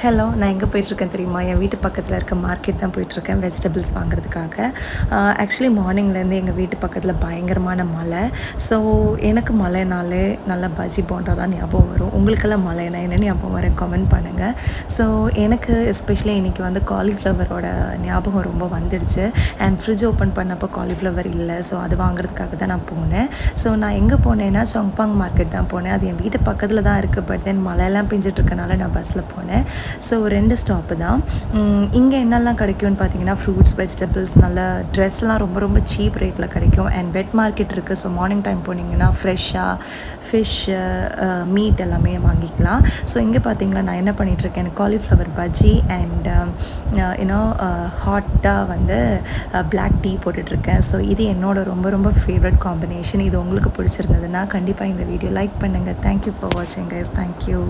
Hello, நான் எங்கே போயிட்டுருக்கேன் தெரியுமா? என் வீட்டு பக்கத்தில் இருக்க மார்க்கெட் தான் போயிட்டுருக்கேன் வெஜிடபிள்ஸ் வாங்குறதுக்காக. ஆக்சுவலி மார்னிங்லேருந்து எங்கள் வீட்டு பக்கத்தில் பயங்கரமான மழை. ஸோ எனக்கு மழைனாலே நல்லா பஜ்ஜி போண்டா தான் ஞாபகம் வரும். உங்களுக்கெல்லாம் மழைனா என்ன ஞாபகம் வரும்? கமெண்ட் பண்ணுங்கள். ஸோ எனக்கு எஸ்பெஷலி இன்றைக்கி வந்து காலிஃப்ளவரோட ஞாபகம் ரொம்ப வந்துடுச்சு. அண்ட் ஃப்ரிட்ஜ் ஓப்பன் பண்ணப்போ காலிஃப்ளவர் இல்லை. ஸோ அது வாங்குறதுக்காக தான் நான் போனேன். ஸோ நான் எங்கே போனேன்னா சொங்பாங் மார்க்கெட் தான் போனேன். அது என் வீட்டு பக்கத்தில் தான் இருக்குது. பட் தென் மழையெல்லாம் பெஞ்சிட்ருக்கனால நான் பஸ்ஸில் போனேன். ஸோ 2 ஸ்டாப்பு தான். இங்கே என்னெல்லாம் கிடைக்கும்னு பார்த்தீங்கன்னா ஃப்ரூட்ஸ், வெஜிடபிள்ஸ், நல்ல ட்ரெஸ்லாம் ரொம்ப ரொம்ப சீப் ரேட்டில் கிடைக்கும். அண்ட் வெட் மார்க்கெட் இருக்குது. ஸோ மார்னிங் டைம் போனீங்கன்னா ஃப்ரெஷ்ஷாக ஃபிஷ்ஷு, மீட் எல்லாமே வாங்கிக்கலாம். ஸோ இங்கே பார்த்தீங்கன்னா நான் என்ன பண்ணிகிட்ருக்கேன், எனக்கு காலிஃப்ளவர் பஜ்ஜி அண்ட் யூனோ ஹாட்டாக வந்து பிளாக் டீ போட்டுட்ருக்கேன். ஸோ இது என்னோட ரொம்ப ரொம்ப ஃபேவரட் காம்பினேஷன். இது உங்களுக்கு பிடிச்சிருந்ததுன்னா கண்டிப்பாக இந்த வீடியோ லைக் பண்ணுங்கள். தேங்க்யூ ஃபார் வாட்சிங் கைஸ். தேங்க்யூ.